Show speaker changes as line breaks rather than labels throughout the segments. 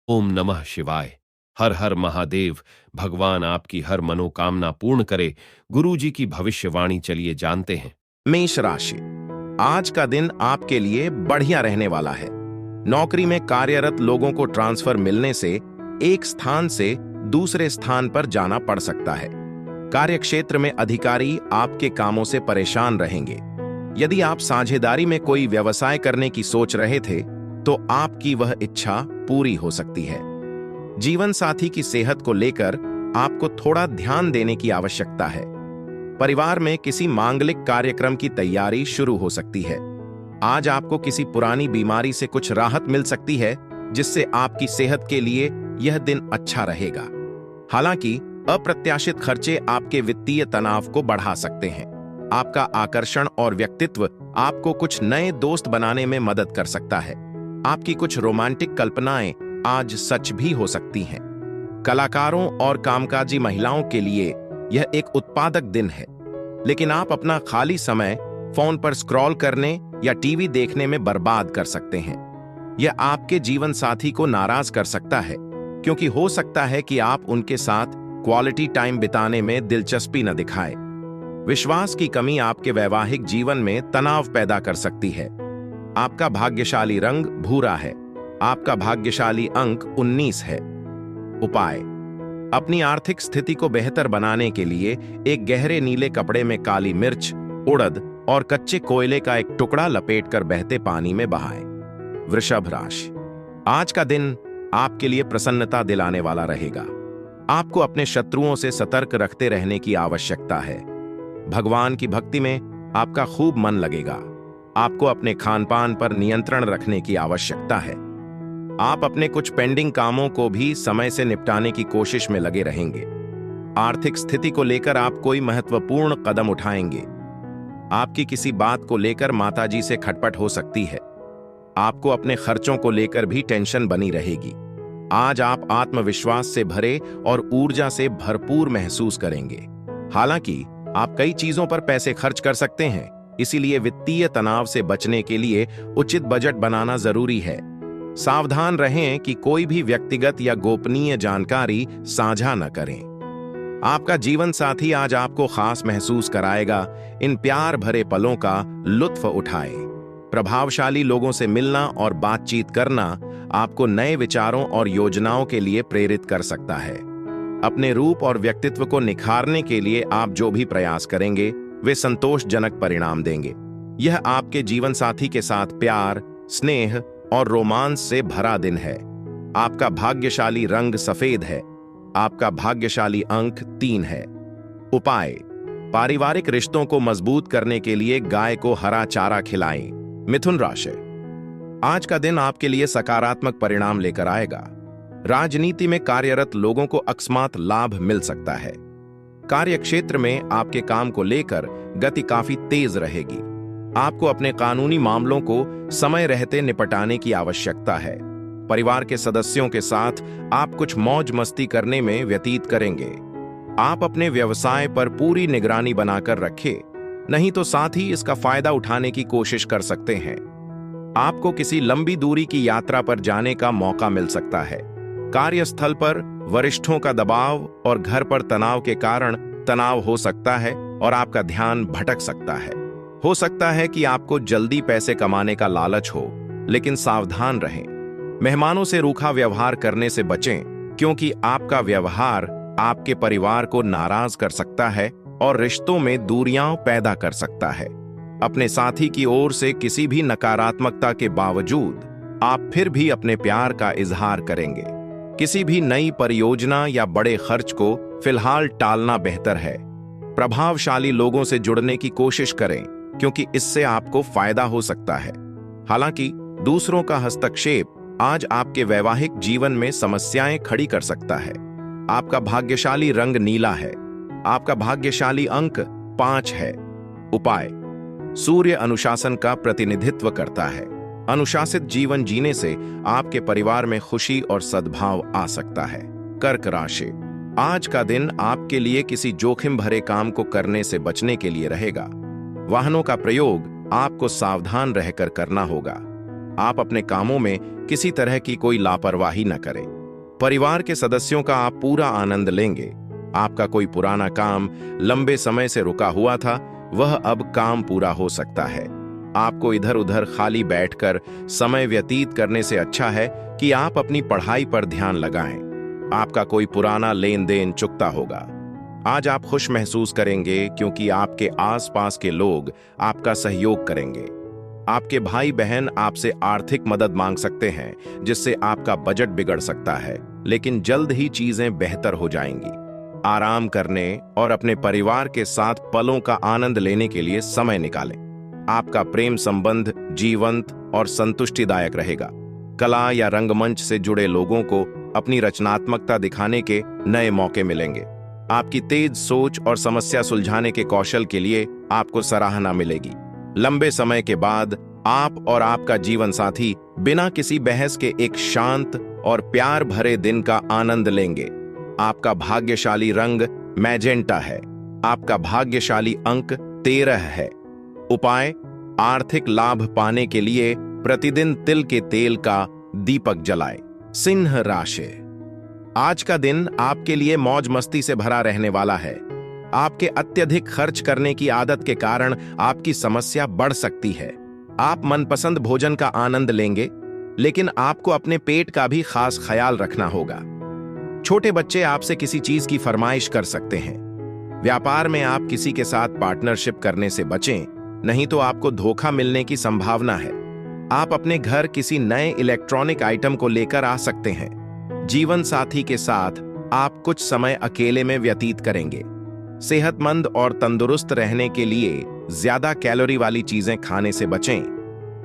ओम नमः शिवाय। हर हर महादेव। भगवान आपकी हर मनोकामना पूर्ण करे। गुरु जी की भविष्यवाणी चलिए जानते हैं।
मेष राशि। आज का दिन आपके लिए बढ़िया रहने वाला है। नौकरी में कार्यरत लोगों को ट्रांसफर मिलने से एक स्थान से दूसरे स्थान पर जाना पड़ सकता है। कार्यक्षेत्र में अधिकारी आपके कामों से परेशान रहेंगे। यदि आप साझेदारी में कोई व्यवसाय करने की सोच रहे थे तो आपकी वह इच्छा पूरी हो सकती है। जीवन साथी की सेहत को लेकर आपको थोड़ा ध्यान देने की आवश्यकता है। परिवार में किसी मांगलिक कार्यक्रम की तैयारी शुरू हो सकती है। आज आपको किसी पुरानी बीमारी से कुछ राहत मिल सकती है, जिससे आपकी सेहत के लिए यह दिन अच्छा रहेगा। हालांकि अप्रत्याशित खर्चे आपके वित्तीय तनाव को बढ़ा सकते हैं। आपका आकर्षण और व्यक्तित्व आपको कुछ नए दोस्त बनाने में मदद कर सकता है। आपकी कुछ रोमांटिक कल्पनाएं आज सच भी हो सकती हैं। कलाकारों और कामकाजी महिलाओं के लिए यह एक उत्पादक दिन है, लेकिन आप अपना खाली समय फोन पर स्क्रॉल करने या टीवी देखने में बर्बाद कर सकते हैं। यह आपके जीवन साथी को नाराज कर सकता है, क्योंकि हो सकता है कि आप उनके साथ क्वालिटी टाइम बिताने में दिलचस्पी न दिखाएं। विश्वास की कमी आपके वैवाहिक जीवन में तनाव पैदा कर सकती है। आपका भाग्यशाली रंग भूरा है। आपका भाग्यशाली अंक 19 है। उपाय: अपनी आर्थिक स्थिति को बेहतर बनाने के लिए एक गहरे नीले कपड़े में काली मिर्च, उड़द और कच्चे कोयले का एक टुकड़ा लपेटकर बहते पानी में बहाएं। वृषभ राशि। आज का दिन आपके लिए प्रसन्नता दिलाने वाला रहेगा। आपको अपने शत्रुओं से सतर्क रखते रहने की आवश्यकता है। भगवान की भक्ति में आपका खूब मन लगेगा। आपको अपने खानपान पर नियंत्रण रखने की आवश्यकता है। आप अपने कुछ पेंडिंग कामों को भी समय से निपटाने की कोशिश में लगे रहेंगे। आर्थिक स्थिति को लेकर आप कोई महत्वपूर्ण कदम उठाएंगे। आपकी किसी बात को लेकर माताजी से खटपट हो सकती है। आपको अपने खर्चों को लेकर भी टेंशन बनी रहेगी। आज आप आत्मविश्वास से भरे और ऊर्जा से भरपूर महसूस करेंगे। हालांकि आप कई चीजों पर पैसे खर्च कर सकते हैं, इसीलिए वित्तीय तनाव से बचने के लिए उचित बजट बनाना जरूरी है। सावधान रहें कि कोई भी व्यक्तिगत या गोपनीय जानकारी साझा न करें। आपका जीवन साथी आज आपको खास महसूस कराएगा। इन प्यार भरे पलों का लुत्फ उठाएं। प्रभावशाली लोगों से मिलना और बातचीत करना आपको नए विचारों और योजनाओं के लिए प्रेरित कर सकता है। अपने रूप और व्यक्तित्व को निखारने के लिए आप जो भी प्रयास करेंगे वे संतोषजनक परिणाम देंगे। यह आपके जीवन साथी के साथ प्यार, स्नेह और रोमांस से भरा दिन है। आपका भाग्यशाली रंग सफेद है। आपका भाग्यशाली अंक 3 है। उपाय: पारिवारिक रिश्तों को मजबूत करने के लिए गाय को हरा चारा खिलाएं। मिथुन राशि। आज का दिन आपके लिए सकारात्मक परिणाम लेकर आएगा। राजनीति में कार्यरत लोगों को अकस्मात लाभ मिल सकता है। कार्यक्षेत्र में आपके काम को लेकर गति काफी तेज रहेगी। आपको अपने कानूनी मामलों को समय रहते निपटाने की आवश्यकता है। परिवार के सदस्यों के साथ आप कुछ मौज मस्ती करने में व्यतीत करेंगे। आप अपने व्यवसाय पर पूरी निगरानी बनाकर रखें, नहीं तो साथ ही इसका फायदा उठाने की कोशिश कर सकते हैं। आपको किसी लंबी दूरी की यात्रा पर जाने का मौका मिल सकता है। कार्यस्थल पर वरिष्ठों का दबाव और घर पर तनाव के कारण तनाव हो सकता है और आपका ध्यान भटक सकता है। हो सकता है कि आपको जल्दी पैसे कमाने का लालच हो, लेकिन सावधान रहें। मेहमानों से रूखा व्यवहार करने से बचें, क्योंकि आपका व्यवहार आपके परिवार को नाराज कर सकता है और रिश्तों में दूरियां पैदा कर सकता है। अपने साथी की ओर से किसी भी नकारात्मकता के बावजूद आप फिर भी अपने प्यार का इजहार करेंगे। किसी भी नई परियोजना या बड़े खर्च को फिलहाल टालना बेहतर है। प्रभावशाली लोगों से जुड़ने की कोशिश करें, क्योंकि इससे आपको फायदा हो सकता है। हालांकि दूसरों का हस्तक्षेप आज आपके वैवाहिक जीवन में समस्याएं खड़ी कर सकता है। आपका भाग्यशाली रंग नीला है। आपका भाग्यशाली अंक 5 है। उपाय: सूर्य अनुशासन का प्रतिनिधित्व करता है। अनुशासित जीवन जीने से आपके परिवार में खुशी और सद्भाव आ सकता है। कर्क राशि। आज का दिन आपके लिए किसी जोखिम भरे काम को करने से बचने के लिए रहेगा। वाहनों का प्रयोग आपको सावधान रहकर करना होगा। आप अपने कामों में किसी तरह की कोई लापरवाही न करें। परिवार के सदस्यों का आप पूरा आनंद लेंगे। आपका कोई पुराना काम लंबे समय से रुका हुआ था, वह अब काम पूरा हो सकता है। आपको इधर उधर खाली बैठकर समय व्यतीत करने से अच्छा है कि आप अपनी पढ़ाई पर ध्यान लगाएं। आपका कोई पुराना लेन देन चुकता होगा। आज आप खुश महसूस करेंगे क्योंकि आपके आसपास के लोग आपका सहयोग करेंगे। आपके भाई बहन आपसे आर्थिक मदद मांग सकते हैं, जिससे आपका बजट बिगड़ सकता है, लेकिन जल्द ही चीजें बेहतर हो जाएंगी। आराम करने और अपने परिवार के साथ पलों का आनंद लेने के लिए समय निकालें। आपका प्रेम संबंध जीवंत और संतुष्टिदायक रहेगा। कला या रंगमंच से जुड़े लोगों को अपनी रचनात्मकता दिखाने के नए मौके मिलेंगे। आपकी तेज सोच और समस्या सुलझाने के कौशल के लिए आपको सराहना मिलेगी। लंबे समय के बाद आप और आपका जीवन साथी बिना किसी बहस के एक शांत और प्यार भरे दिन का आनंद लेंगे। आपका भाग्यशाली रंग मैजेंटा है। आपका भाग्यशाली अंक 13 है। उपाय: आर्थिक लाभ पाने के लिए प्रतिदिन तिल के तेल का दीपक जलाएं। सिंह राशि, आज का दिन आपके लिए मौज मस्ती से भरा रहने वाला है। आपके अत्यधिक खर्च करने की आदत के कारण आपकी समस्या बढ़ सकती है। आप मनपसंद भोजन का आनंद लेंगे, लेकिन आपको अपने पेट का भी खास ख्याल रखना होगा। छोटे बच्चे आपसे किसी चीज की फरमाइश कर सकते हैं। व्यापार में आप किसी के साथ पार्टनरशिप करने से बचें, नहीं तो आपको धोखा मिलने की संभावना है। आप अपने घर किसी नए इलेक्ट्रॉनिक आइटम को लेकर आ सकते हैं। जीवन साथी के साथ आप कुछ समय अकेले में व्यतीत करेंगे। सेहतमंद और तंदुरुस्त रहने के लिए ज्यादा कैलोरी वाली चीजें खाने से बचें।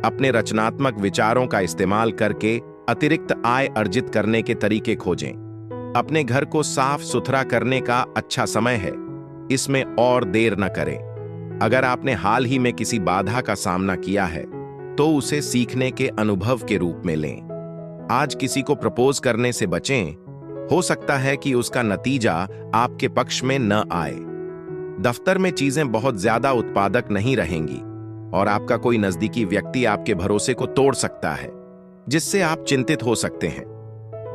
अपने रचनात्मक विचारों का इस्तेमाल करके अतिरिक्त आय अर्जित करने के तरीके खोजें। अपने घर को साफ सुथरा करने का अच्छा समय है, इसमें और देर न करें। अगर आपने हाल ही में किसी बाधा का सामना किया है तो उसे सीखने के अनुभव के रूप में लें। आज किसी को प्रपोज करने से बचें, हो सकता है कि उसका नतीजा आपके पक्ष में न आए। दफ्तर में चीजें बहुत ज्यादा उत्पादक नहीं रहेंगी और आपका कोई नजदीकी व्यक्ति आपके भरोसे को तोड़ सकता है, जिससे आप चिंतित हो सकते हैं।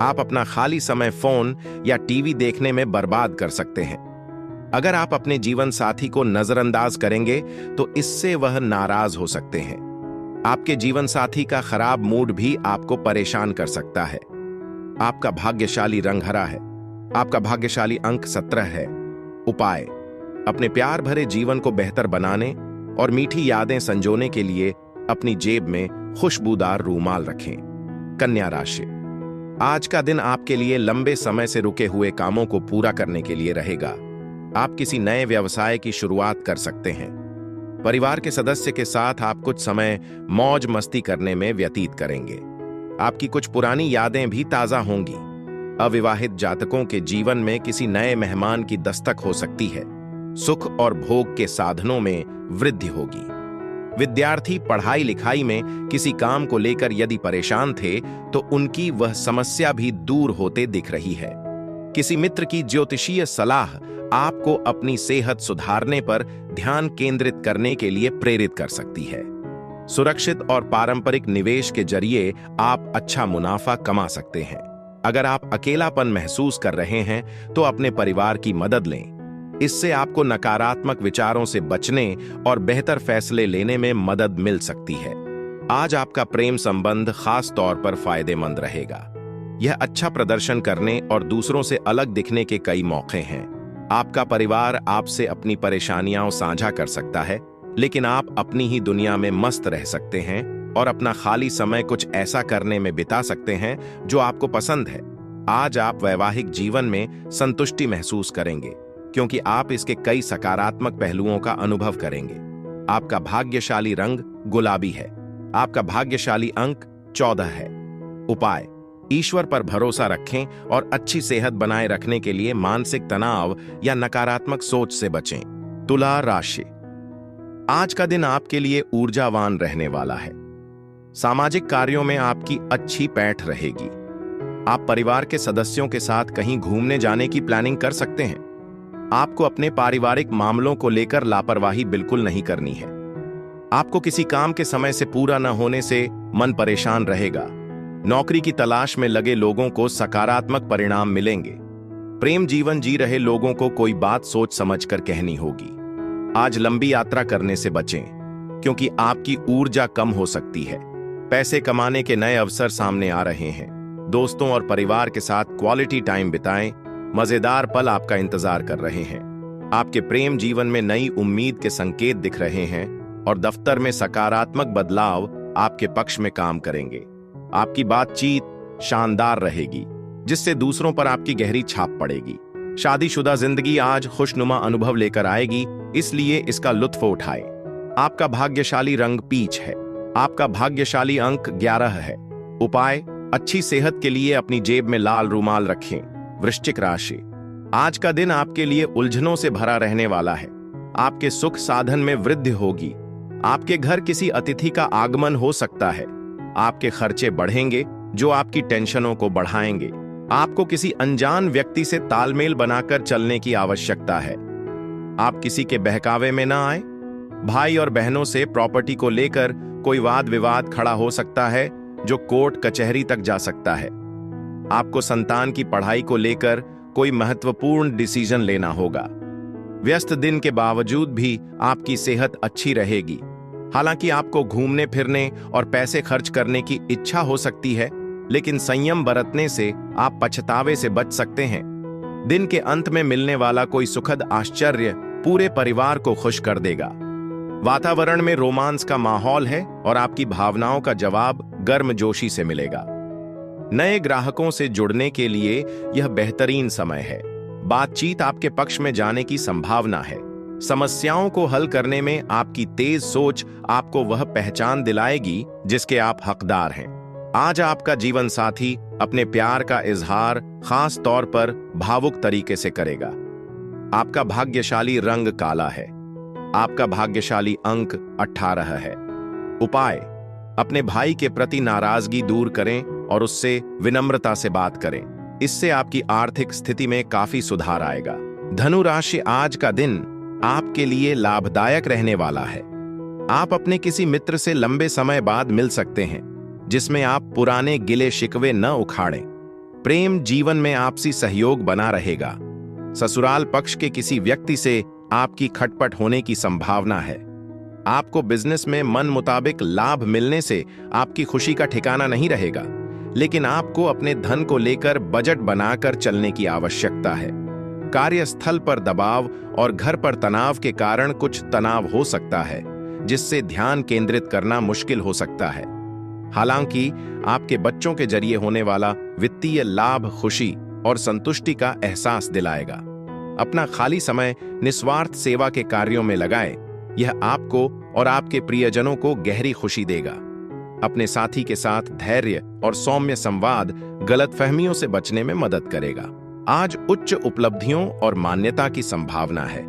आप अपना खाली समय फोन या टीवी देखने में बर्बाद कर सकते हैं। अगर आप अपने जीवन साथी को नजरअंदाज करेंगे तो इससे वह नाराज हो सकते हैं। आपके जीवन साथी का खराब मूड भी आपको परेशान कर सकता है। आपका भाग्यशाली रंग हरा है। आपका भाग्यशाली अंक 17 है। उपाय: अपने प्यार भरे जीवन को बेहतर बनाने और मीठी यादें संजोने के लिए अपनी जेब में खुशबूदार रूमाल रखें। कन्या राशि, आज का दिन आपके लिए लंबे समय से रुके हुए कामों को पूरा करने के लिए रहेगा। आप किसी नए व्यवसाय की शुरुआत कर सकते हैं। परिवार के सदस्य के साथ आप कुछ समय मौज मस्ती करने में व्यतीत करेंगे। आपकी कुछ पुरानी यादें भी ताजा होंगी। अविवाहित जातकों के जीवन में किसी नए मेहमान की दस्तक हो सकती है। सुख और भोग के साधनों में वृद्धि होगी। विद्यार्थी पढ़ाई लिखाई में किसी काम को लेकर यदि परेशान थे तो उनकी वह समस्या भी दूर होते दिख रही है। किसी मित्र की ज्योतिषीय सलाह आपको अपनी सेहत सुधारने पर ध्यान केंद्रित करने के लिए प्रेरित कर सकती है। सुरक्षित और पारंपरिक निवेश के जरिए आप अच्छा मुनाफा कमा सकते हैं। अगर आप अकेलापन महसूस कर रहे हैं तो अपने परिवार की मदद लें। इससे आपको नकारात्मक विचारों से बचने और बेहतर फैसले लेने में मदद मिल सकती है। आज आपका प्रेम संबंध खास तौर पर फायदेमंद रहेगा। यह अच्छा प्रदर्शन करने और दूसरों से अलग दिखने के कई मौके हैं। आपका परिवार आपसे अपनी परेशानियां साझा कर सकता है, लेकिन आप अपनी ही दुनिया में मस्त रह सकते हैं और अपना खाली समय कुछ ऐसा करने में बिता सकते हैं जो आपको पसंद है। आज आप वैवाहिक जीवन में संतुष्टि महसूस करेंगे क्योंकि आप इसके कई सकारात्मक पहलुओं का अनुभव करेंगे। आपका भाग्यशाली रंग गुलाबी है। आपका भाग्यशाली अंक 14 है। उपाय: ईश्वर पर भरोसा रखें और अच्छी सेहत बनाए रखने के लिए मानसिक तनाव या नकारात्मक सोच से बचें। तुला राशि, आज का दिन आपके लिए ऊर्जावान रहने वाला है। सामाजिक कार्यों में आपकी अच्छी पैठ रहेगी। आप परिवार के सदस्यों के साथ कहीं घूमने जाने की प्लानिंग कर सकते हैं। आपको अपने पारिवारिक मामलों को लेकर लापरवाही बिल्कुल नहीं करनी है। आपको किसी काम के समय से पूरा न होने से मन परेशान रहेगा। नौकरी की तलाश में लगे लोगों को सकारात्मक परिणाम मिलेंगे। प्रेम जीवन जी रहे लोगों को कोई बात सोच समझकर कहनी होगी। आज लंबी यात्रा करने से बचें, क्योंकि आपकी ऊर्जा कम हो सकती है। पैसे कमाने के नए अवसर सामने आ रहे हैं। दोस्तों और परिवार के साथ क्वालिटी टाइम बिताएं। मजेदार पल आपका इंतजार कर रहे हैं। आपके प्रेम जीवन में नई उम्मीद के संकेत दिख रहे हैं और दफ्तर में सकारात्मक बदलाव आपके पक्ष में काम करेंगे। आपकी बातचीत शानदार रहेगी, जिससे दूसरों पर आपकी गहरी छाप पड़ेगी। शादीशुदा जिंदगी आज खुशनुमा अनुभव लेकर आएगी, इसलिए इसका लुत्फ उठाएं। आपका भाग्यशाली रंग पीच है। आपका भाग्यशाली अंक 11 है। उपाय, अच्छी सेहत के लिए अपनी जेब में लाल रुमाल रखें। वृश्चिक राशि, आज का दिन आपके लिए उलझनों से भरा रहने वाला है। आपके सुख साधन में वृद्धि होगी। आपके घर किसी अतिथि का आगमन हो सकता है। आपके खर्चे बढ़ेंगे, जो आपकी टेंशनों को बढ़ाएंगे। आपको किसी अनजान व्यक्ति से तालमेल बनाकर चलने की आवश्यकता है। आप किसी के बहकावे में ना आए। भाई और बहनों से प्रॉपर्टी को लेकर कोई वाद विवाद खड़ा हो सकता है, जो कोर्ट कचहरी तक जा सकता है। आपको संतान की पढ़ाई को लेकर कोई महत्वपूर्ण डिसीजन लेना होगा। व्यस्त दिन के बावजूद भी आपकी सेहत अच्छी रहेगी। हालांकि आपको घूमने फिरने और पैसे खर्च करने की इच्छा हो सकती है, लेकिन संयम बरतने से आप पछतावे से बच सकते हैं। दिन के अंत में मिलने वाला कोई सुखद आश्चर्य पूरे परिवार को खुश कर देगा। वातावरण में रोमांस का माहौल है और आपकी भावनाओं का जवाब गर्मजोशी से मिलेगा। नए ग्राहकों से जुड़ने के लिए यह बेहतरीन समय है। बातचीत आपके पक्ष में जाने की संभावना है। समस्याओं को हल करने में आपकी तेज सोच आपको वह पहचान दिलाएगी जिसके आप हकदार हैं। आज आपका जीवन साथी अपने प्यार का इजहार खास तौर पर भावुक तरीके से करेगा। आपका भाग्यशाली रंग काला है। आपका भाग्यशाली अंक 18 है। उपाय, अपने भाई के प्रति नाराजगी दूर करें और उससे विनम्रता से बात करें। इससे आपकी आर्थिक स्थिति में काफी सुधार आएगा। धनु राशि, आज का दिन आपके लिए लाभदायक रहने वाला है। आप अपने किसी मित्र से लंबे समय बाद मिल सकते हैं, जिसमें आप पुराने गिले शिकवे न उखाड़ें। प्रेम जीवन में आपसी सहयोग बना रहेगा। ससुराल पक्ष के किसी व्यक्ति से आपकी खटपट होने की संभावना है। आपको बिजनेस में मन मुताबिक लाभ मिलने से आपकी खुशी का ठिकाना नहीं रहेगा, लेकिन आपको अपने धन को लेकर बजट बनाकर चलने की आवश्यकता है। कार्यस्थल पर दबाव और घर पर तनाव के कारण कुछ तनाव हो सकता है, जिससे ध्यान केंद्रित करना मुश्किल हो सकता है। हालांकि आपके बच्चों के जरिए होने वाला वित्तीय लाभ खुशी और संतुष्टि का एहसास दिलाएगा। अपना खाली समय निस्वार्थ सेवा के कार्यों में लगाएं। यह आपको और आपके प्रियजनों को गहरी खुशी देगा। अपने साथी के साथ धैर्य और सौम्य संवाद गलतफहमियों से बचने में मदद करेगा। आज उच्च उपलब्धियों और मान्यता की संभावना है।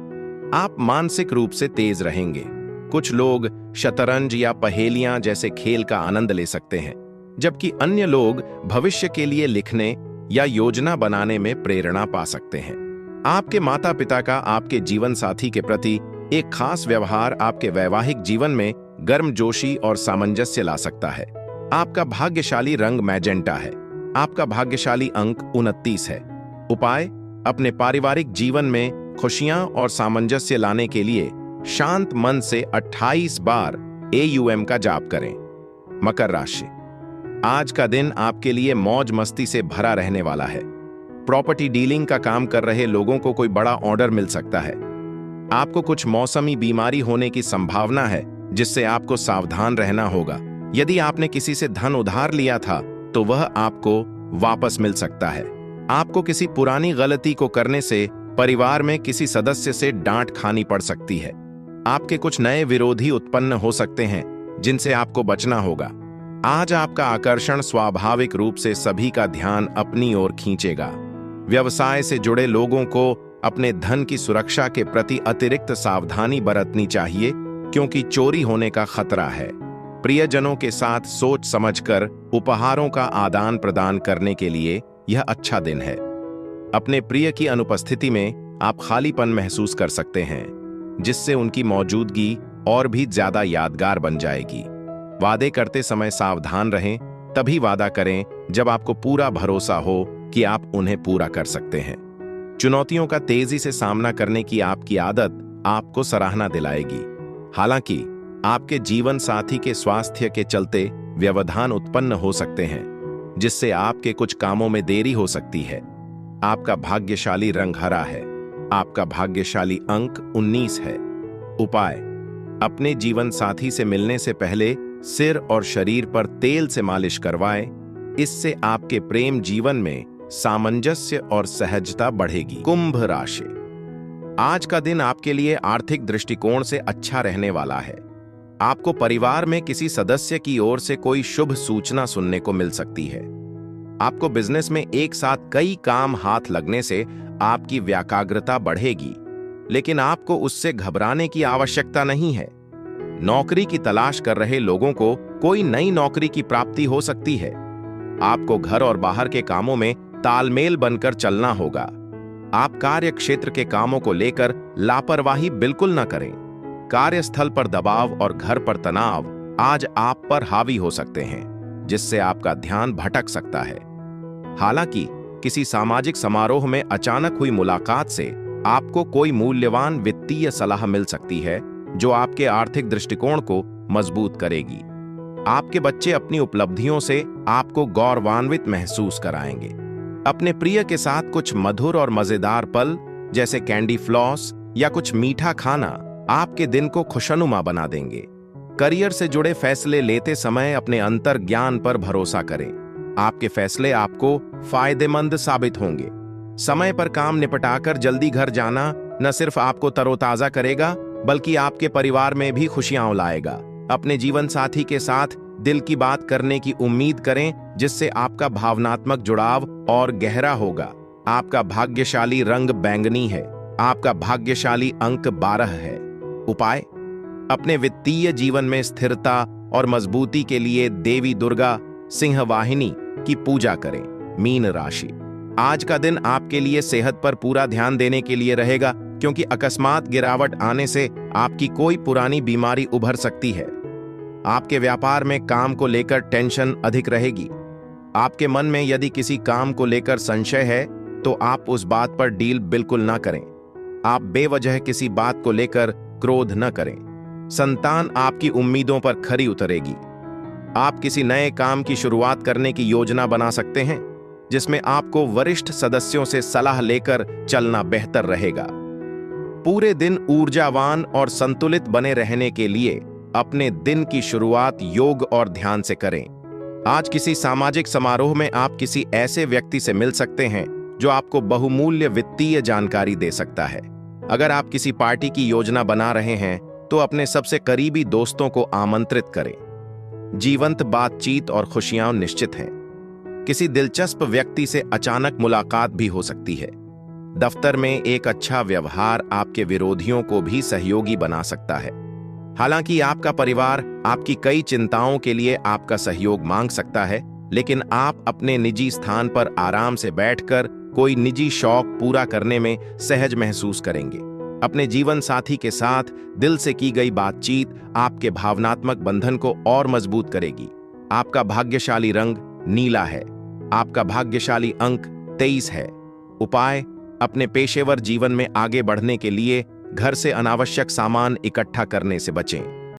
आप मानसिक रूप से तेज रहेंगे। कुछ लोग शतरंज या पहेलियां जैसे खेल का आनंद ले सकते हैं, जबकि अन्य लोग भविष्य के लिए लिखने या योजना बनाने में प्रेरणा पा सकते हैं। आपके माता पिता का आपके जीवन साथी के प्रति एक खास व्यवहार आपके वैवाहिक जीवन में गर्मजोशी और सामंजस्य ला सकता है। आपका भाग्यशाली रंग मैजेंटा है। आपका भाग्यशाली अंक 29 है। उपाय, अपने पारिवारिक जीवन में खुशियां और सामंजस्य लाने के लिए शांत मन से 28 बार AUM का जाप करें। मकर राशि, आज का दिन आपके लिए मौज मस्ती से भरा रहने वाला है। प्रॉपर्टी डीलिंग का काम कर रहे लोगों को कोई बड़ा ऑर्डर मिल सकता है। आपको कुछ मौसमी बीमारी होने की संभावना है, जिससे आपको सावधान रहना होगा। यदि आपने किसी से धन उधार लिया था, तो वह आपको वापस मिल सकता है। आपको किसी पुरानी गलती को करने से परिवार में किसी सदस्य से डांट खानी पड़ सकती है। आपके कुछ नए विरोधी उत्पन्न हो सकते हैं, जिनसे आपको बचना होगा। आज आपका आकर्षण स्वाभाविक रूप से सभी का ध्यान अपनी ओर खींचेगा। व्यवसाय से जुड़े लोगों को अपने धन की सुरक्षा के प्रति अतिरिक्त सावधानी बरतनी चाहिए, क्योंकि चोरी होने का खतरा है। प्रियजनों के साथ सोच समझकर उपहारों का आदान प्रदान करने के लिए यह अच्छा दिन है। अपने प्रिय की अनुपस्थिति में आप खालीपन महसूस कर सकते हैं, जिससे उनकी मौजूदगी और भी ज्यादा यादगार बन जाएगी। वादे करते समय सावधान रहें, तभी वादा करें जब आपको पूरा भरोसा हो कि आप उन्हें पूरा कर सकते हैं। चुनौतियों का तेजी से सामना करने की आपकी आदत आपको सराहना दिलाएगी। हालांकि आपके जीवन साथी के स्वास्थ्य के चलते व्यवधान उत्पन्न हो सकते हैं, जिससे आपके कुछ कामों में देरी हो सकती है। आपका भाग्यशाली रंग हरा है। आपका भाग्यशाली अंक 19 है। उपाय: अपने जीवन साथी से मिलने से पहले सिर और शरीर पर तेल से मालिश करवाएं। इससे आपके प्रेम जीवन में सामंजस्य और सहजता बढ़ेगी। कुंभ राशि। आज का दिन आपके लिए आर्थिक दृष्टिकोण से अच्छा रहने वाला है। आपको परिवार में किसी सदस्य की ओर से कोई शुभ सूचना सुनने को मिल सकती है। आपको बिजनेस में एक साथ कई काम हाथ लगने से आपकी व्याकाग्रता बढ़ेगी, लेकिन आपको उससे घबराने की आवश्यकता नहीं है। नौकरी की तलाश कर रहे लोगों को कोई नई नौकरी की प्राप्ति हो सकती है। आपको घर और बाहर के कामों में तालमेल बनकर चलना होगा। आप कार्य क्षेत्र के कामों को लेकर लापरवाही बिल्कुल न करें। कार्यस्थल पर दबाव और घर पर तनाव आज आप पर हावी हो सकते हैं, जिससे आपका ध्यान भटक सकता है। हालांकि किसी सामाजिक समारोह में अचानक हुई मुलाकात से आपको कोई मूल्यवान वित्तीय सलाह मिल सकती है, जो आपके आर्थिक दृष्टिकोण को मजबूत करेगी। आपके बच्चे अपनी उपलब्धियों से आपको गौरवान्वित महसूस कराएंगे। अपने प्रिय के साथ कुछ मधुर और मजेदार पल, जैसे कैंडी फ्लॉस या कुछ मीठा खाना, आपके दिन को खुशनुमा बना देंगे। करियर से जुड़े फैसले लेते समय अपने अंतर ज्ञान पर भरोसा करें। आपके फैसले आपको फायदेमंद साबित होंगे। समय पर काम निपटाकर जल्दी घर जाना न सिर्फ आपको तरोताजा करेगा, बल्कि आपके परिवार में भी खुशियां लाएगा। अपने जीवन साथी के साथ दिल की बात करने की उम्मीद करें, जिससे आपका भावनात्मक जुड़ाव और गहरा होगा। आपका भाग्यशाली रंग बैंगनी है। आपका भाग्यशाली अंक 12 है। उपाय: अपने वित्तीय जीवन में स्थिरता और मजबूती के लिए देवी दुर्गा सिंहवाहिनी की पूजा करें। मीन राशि। आज का दिन आपके लिए सेहत पर पूरा ध्यान देने के लिए रहेगा, क्योंकि अकस्मात गिरावट आने से आपकी कोई पुरानी बीमारी उभर सकती है। आपके व्यापार में काम को लेकर टेंशन अधिक रहेगी। आपके मन में यदि किसी काम को लेकर संशय है, तो आप उस बात पर डील बिल्कुल ना करें। आप बेवजह किसी बात को लेकर क्रोध न करें। संतान आपकी उम्मीदों पर खरी उतरेगी। आप किसी नए काम की शुरुआत करने की योजना बना सकते हैं, जिसमें आपको वरिष्ठ सदस्यों से सलाह लेकर चलना बेहतर रहेगा। पूरे दिन ऊर्जावान और संतुलित बने रहने के लिए अपने दिन की शुरुआत योग और ध्यान से करें। आज किसी सामाजिक समारोह में आप किसी ऐसे व्यक्ति से मिल सकते हैं जो आपको बहुमूल्य वित्तीय जानकारी दे सकता है। अगर आप किसी पार्टी की योजना बना रहे हैं, तो अपने सबसे करीबी दोस्तों को आमंत्रित करें। जीवंत बातचीत और खुशियां निश्चित हैं। किसी दिलचस्प व्यक्ति से अचानक मुलाकात भी हो सकती है। दफ्तर में एक अच्छा व्यवहार आपके विरोधियों को भी सहयोगी बना सकता है। हालांकि आपका परिवार आपकी कई चिंताओं के लिए आपका सहयोग मांग सकता है, लेकिन आप अपने निजी स्थान पर आराम से बैठकर कोई निजी शौक पूरा करने में सहज महसूस करेंगे। अपने जीवन साथी के साथ दिल से की गई बातचीत आपके भावनात्मक बंधन को और मजबूत करेगी। आपका भाग्यशाली रंग नीला है। आपका भाग्यशाली अंक 23 है। उपाय: अपने पेशेवर जीवन में आगे बढ़ने के लिए घर से अनावश्यक सामान इकट्ठा करने से बचें।